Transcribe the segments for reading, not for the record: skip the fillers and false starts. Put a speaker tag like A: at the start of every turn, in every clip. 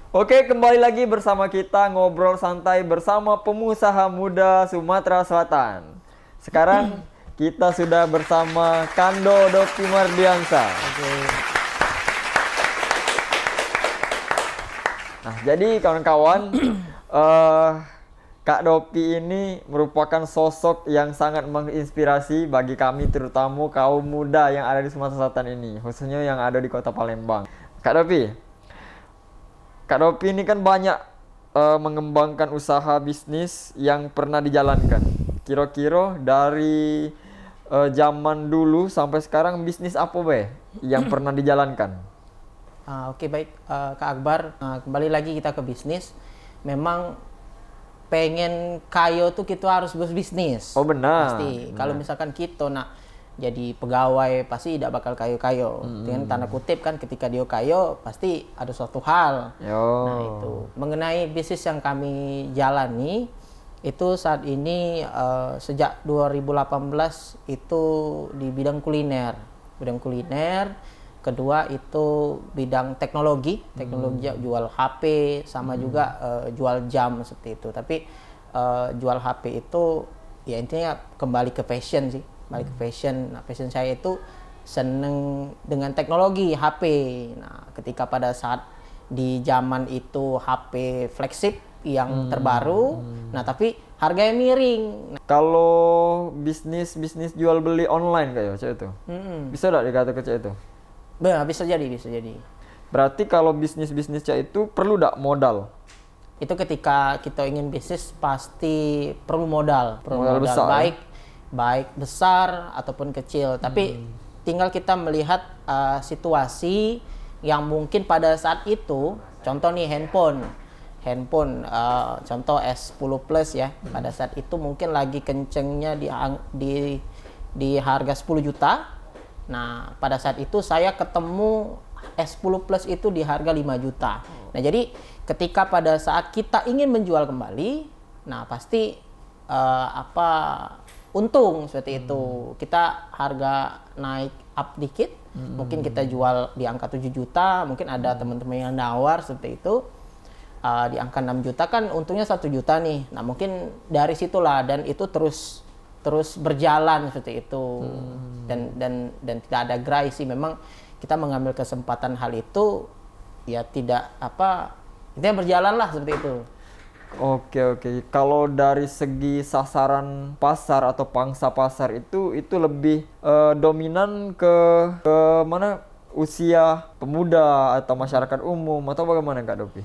A: Oke, kembali lagi bersama kita ngobrol santai bersama pengusaha muda Sumatera Selatan. Sekarang kita sudah bersama Kando Dopi Mardiansa.
B: Oke.
A: Nah, jadi kawan-kawan, eh, Kak Dopi ini merupakan sosok yang sangat menginspirasi bagi kami, terutama kaum muda yang ada di Sumatera Selatan ini, khususnya yang ada di Kota Palembang. Kak Dopi ini kan banyak mengembangkan usaha bisnis yang pernah dijalankan. Kira-kira dari zaman dulu sampai sekarang bisnis apa be yang pernah dijalankan?
B: Oke, baik, Kak Akbar. Kembali lagi kita ke bisnis. Memang pengen kayo tuh kita harus berbisnis.
A: Oh benar.
B: Pasti. Kalau misalkan kita nak jadi pegawai pasti tidak bakal kayo-kayo. Dengan tanda kutip kan, ketika dia kayo pasti ada suatu hal.
A: Yo.
B: Nah itu mengenai bisnis yang kami jalani itu saat ini sejak 2018 itu di bidang kuliner. Kedua itu bidang teknologi jual HP sama juga jual jam seperti itu. Tapi jual HP itu ya intinya kembali ke passion sih, balik ke passion. Nah, passion saya itu seneng dengan teknologi HP. Nah, ketika pada saat di zaman itu HP flagship yang terbaru, nah tapi harganya miring.
A: Kalau bisnis jual beli online kayak cek itu, bisa tidak dikatakan cek itu?
B: Nah, bisa jadi.
A: Berarti kalau bisnis cek itu perlu tidak modal?
B: Itu ketika kita ingin bisnis pasti perlu modal
A: Besar,
B: baik besar ataupun kecil. Tapi tinggal kita melihat situasi yang mungkin pada saat itu. Contoh nih handphone contoh S10 Plus ya. Pada saat itu mungkin lagi kencengnya di harga 10 juta. Nah, pada saat itu saya ketemu S10 Plus itu di harga 5 juta. Nah, jadi ketika pada saat kita ingin menjual kembali, nah pasti untung seperti itu. Kita harga naik up dikit, mungkin kita jual di angka 7 juta, mungkin ada teman-teman yang nawar seperti itu. Di angka 6 juta kan untungnya 1 juta nih. Nah, mungkin dari situlah, dan itu terus berjalan seperti itu. Dan tidak ada gerai sih, memang kita mengambil kesempatan hal itu ya, tidak intinya berjalan lah seperti itu.
A: Oke. Kalau dari segi sasaran pasar atau pangsa pasar itu lebih dominan ke mana, usia pemuda atau masyarakat umum atau bagaimana Kak Dopi?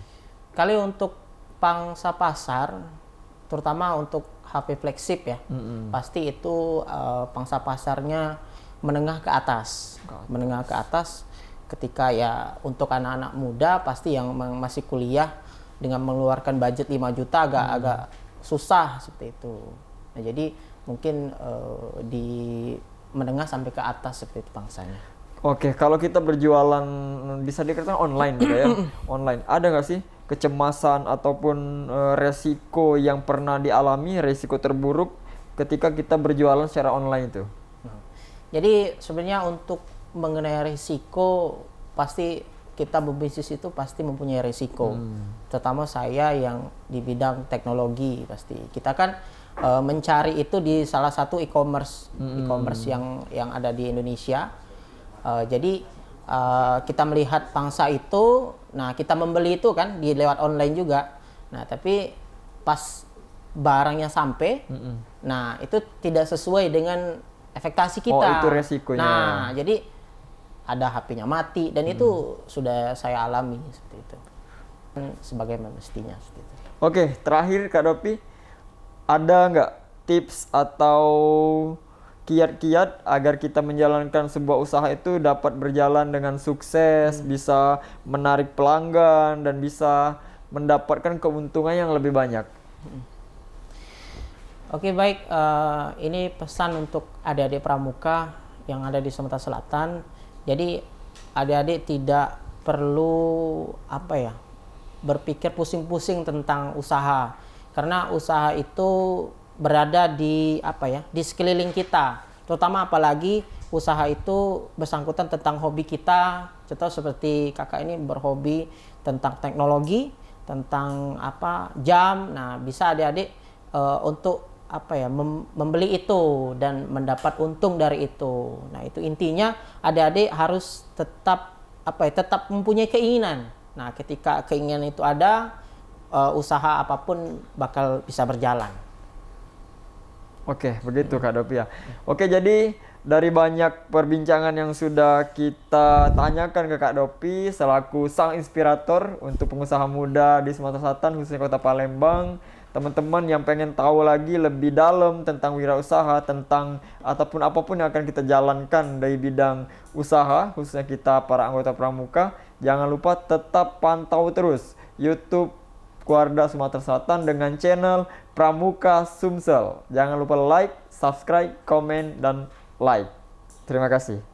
B: Kali untuk pangsa pasar, terutama untuk HP flagship ya, pasti itu pangsa pasarnya menengah ke atas. Ketika ya untuk anak-anak muda pasti yang masih kuliah dengan mengeluarkan budget 5 juta agak susah seperti itu. Nah, jadi mungkin di menengah sampai ke atas seperti itu pangsanya.
A: Oke, kalau kita berjualan bisa dikatakan online gitu ya. Online. Ada nggak sih kecemasan ataupun resiko yang pernah dialami, resiko terburuk ketika kita berjualan secara online itu?
B: Jadi sebenarnya untuk mengenai risiko, pasti kita berbisnis itu pasti mempunyai risiko. Terutama saya yang di bidang teknologi, pasti kita kan mencari itu di salah satu e-commerce yang ada di Indonesia. Jadi kita melihat pangsa itu, nah kita membeli itu kan di lewat online juga. Nah, tapi pas barangnya sampai, nah itu tidak sesuai dengan ekspektasi kita.
A: Oh, itu resikonya.
B: Nah, jadi ada HP-nya mati, dan itu sudah saya alami seperti itu. Sebagai mestinya seperti itu.
A: Oke, terakhir Kak Dopi, ada nggak tips atau kiat-kiat agar kita menjalankan sebuah usaha itu dapat berjalan dengan sukses, bisa menarik pelanggan dan bisa mendapatkan keuntungan yang lebih banyak?
B: Oke, baik, ini pesan untuk adik-adik pramuka yang ada di Sumatera Selatan. Jadi adik-adik tidak perlu berpikir pusing-pusing tentang usaha, karena usaha itu berada di sekeliling kita, terutama apalagi usaha itu bersangkutan tentang hobi kita. Contoh seperti kakak ini berhobi tentang teknologi, tentang jam. Nah, bisa adik-adik untuk membeli itu dan mendapat untung dari itu. Nah, itu intinya adik-adik harus tetap tetap mempunyai keinginan. Nah, ketika keinginan itu ada, usaha apapun bakal bisa berjalan.
A: Oke, begitu Kak Dopi ya. Oke, jadi dari banyak perbincangan yang sudah kita tanyakan ke Kak Dopi selaku sang inspirator untuk pengusaha muda di Sumatera Selatan, khususnya Kota Palembang, teman-teman yang pengen tahu lagi lebih dalam tentang wirausaha, tentang ataupun apapun yang akan kita jalankan dari bidang usaha, khususnya kita para anggota pramuka, jangan lupa tetap pantau terus YouTube Kuarda Sumatera Selatan dengan channel Pramuka Sumsel. Jangan lupa like, subscribe, komen, dan like. Terima kasih.